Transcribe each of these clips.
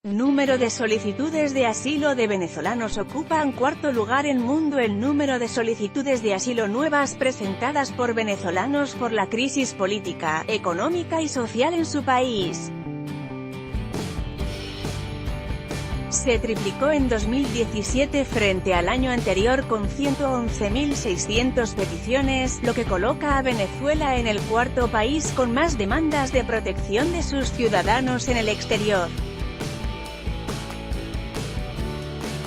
Número de solicitudes de asilo de venezolanos ocupan cuarto lugar en mundo. El número de solicitudes de asilo nuevas presentadas por venezolanos por la crisis política, económica y social en su país se triplicó en 2017 frente al año anterior con 111.600 peticiones, lo que coloca a Venezuela en el cuarto país con más demandas de protección de sus ciudadanos en el exterior.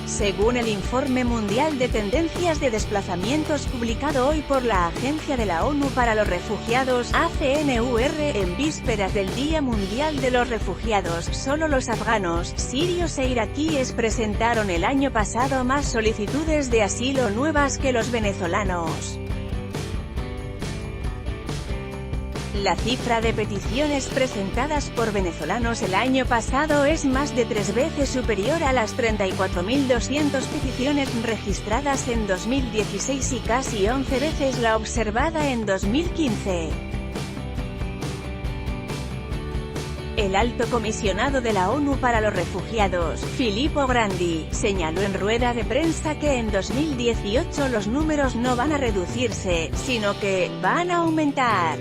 Según el Informe Mundial de Tendencias de Desplazamientos publicado hoy por la Agencia de la ONU para los Refugiados, ACNUR, en vísperas del Día Mundial de los Refugiados, solo los afganos, sirios e iraquíes presentaron el año pasado más solicitudes de asilo nuevas que los venezolanos. La cifra de peticiones presentadas por venezolanos el año pasado es más de 3 veces superior a las 34.200 peticiones registradas en 2016 y casi 11 veces la observada en 2015. El alto comisionado de la ONU para los Refugiados, Filippo Grandi, señaló en rueda de prensa que en 2018 los números no van a reducirse, sino que van a aumentar.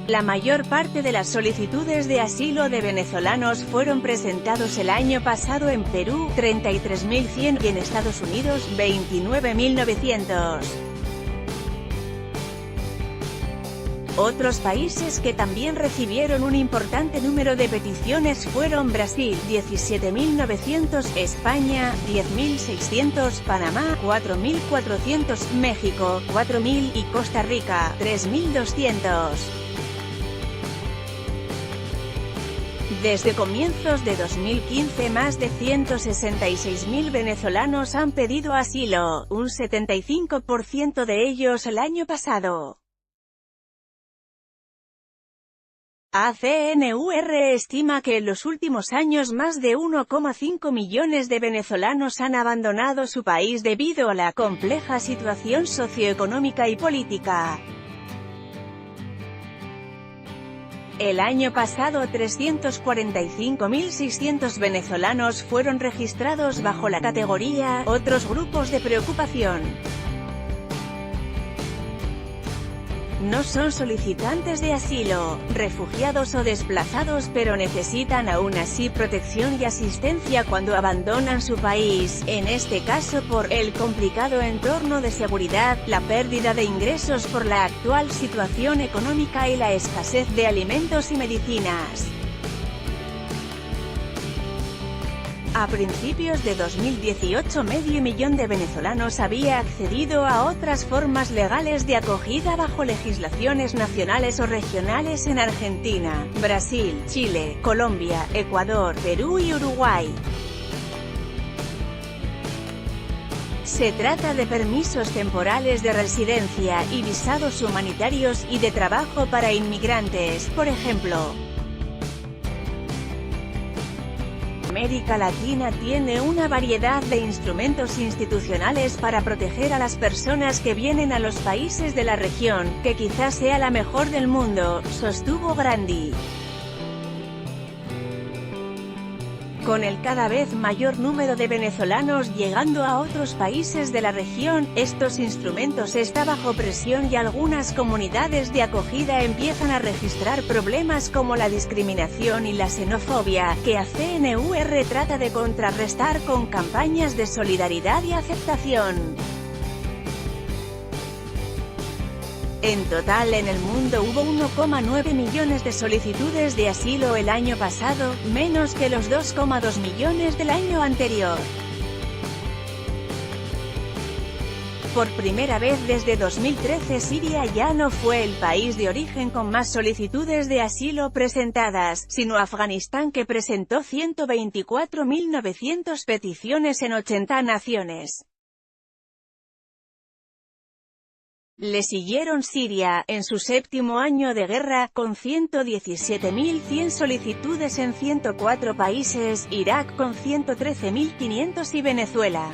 La mayor parte de las solicitudes de asilo de venezolanos fueron presentados el año pasado en Perú, 33.100, y en Estados Unidos, 29.900. Otros países que también recibieron un importante número de peticiones fueron Brasil, 17.900, España, 10.600, Panamá, 4.400, México, 4.000, y Costa Rica, 3.200. Desde comienzos de 2015 más de 166.000 venezolanos han pedido asilo, un 75% de ellos el año pasado. ACNUR estima que en los últimos años más de 1,5 millones de venezolanos han abandonado su país debido a la compleja situación socioeconómica y política. El año pasado 345.600 venezolanos fueron registrados bajo la categoría «Otros grupos de preocupación». No son solicitantes de asilo, refugiados o desplazados, pero necesitan aún así protección y asistencia cuando abandonan su país, en este caso por el complicado entorno de seguridad, la pérdida de ingresos por la actual situación económica y la escasez de alimentos y medicinas. A principios de 2018 medio millón de venezolanos había accedido a otras formas legales de acogida bajo legislaciones nacionales o regionales en Argentina, Brasil, Chile, Colombia, Ecuador, Perú y Uruguay. Se trata de permisos temporales de residencia y visados humanitarios y de trabajo para inmigrantes, por ejemplo. América Latina tiene una variedad de instrumentos institucionales para proteger a las personas que vienen a los países de la región, que quizás sea la mejor del mundo, sostuvo Grandi. Con el cada vez mayor número de venezolanos llegando a otros países de la región, estos instrumentos están bajo presión y algunas comunidades de acogida empiezan a registrar problemas como la discriminación y la xenofobia, que ACNUR trata de contrarrestar con campañas de solidaridad y aceptación. En total en el mundo hubo 1,9 millones de solicitudes de asilo el año pasado, menos que los 2,2 millones del año anterior. Por primera vez desde 2013 Siria ya no fue el país de origen con más solicitudes de asilo presentadas, sino Afganistán, que presentó 124.900 peticiones en 80 naciones. Le siguieron Siria, en su séptimo año de guerra, con 117.100 solicitudes en 104 países, Irak con 113.500 y Venezuela.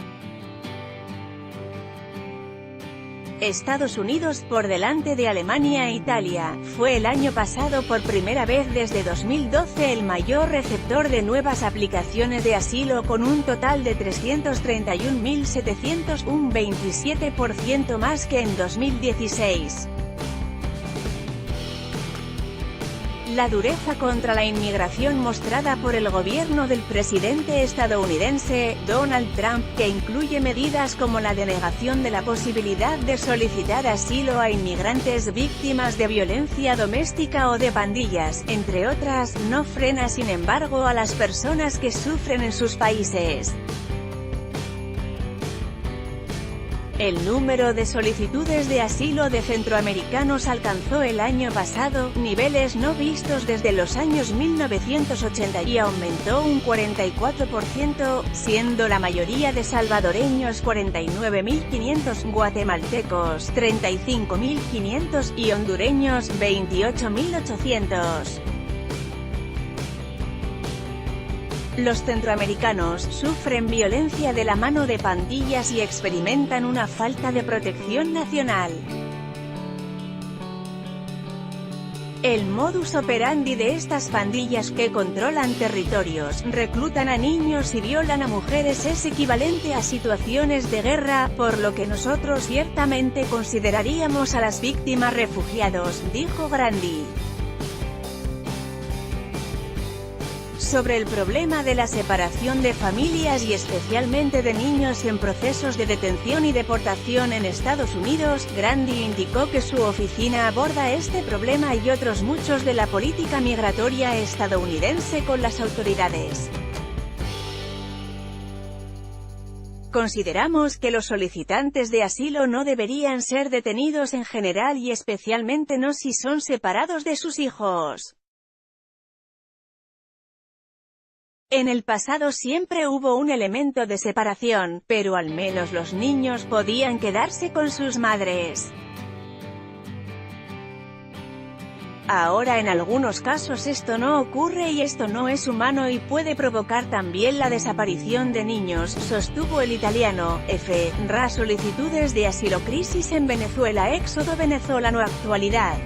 Estados Unidos por delante de Alemania e Italia, fue el año pasado por primera vez desde 2012 el mayor receptor de nuevas aplicaciones de asilo con un total de 331.700, un 27% más que en 2016. La dureza contra la inmigración mostrada por el gobierno del presidente estadounidense, Donald Trump, que incluye medidas como la denegación de la posibilidad de solicitar asilo a inmigrantes víctimas de violencia doméstica o de pandillas, entre otras, no frena sin embargo a las personas que sufren en sus países. El número de solicitudes de asilo de centroamericanos alcanzó el año pasado niveles no vistos desde los años 1980 y aumentó un 44%, siendo la mayoría de salvadoreños 49.500, guatemaltecos 35.500 y hondureños 28.800. Los centroamericanos sufren violencia de la mano de pandillas y experimentan una falta de protección nacional. El modus operandi de estas pandillas que controlan territorios, reclutan a niños y violan a mujeres es equivalente a situaciones de guerra, por lo que nosotros ciertamente consideraríamos a las víctimas refugiados, dijo Grandi. Sobre el problema de la separación de familias y especialmente de niños en procesos de detención y deportación en Estados Unidos, Grandi indicó que su oficina aborda este problema y otros muchos de la política migratoria estadounidense con las autoridades. Consideramos que los solicitantes de asilo no deberían ser detenidos en general y especialmente no si son separados de sus hijos. En el pasado siempre hubo un elemento de separación, pero al menos los niños podían quedarse con sus madres. Ahora en algunos casos esto no ocurre y esto no es humano y puede provocar también la desaparición de niños, sostuvo el italiano. Solicitudes de asilo crisis en Venezuela éxodo venezolano actualidad.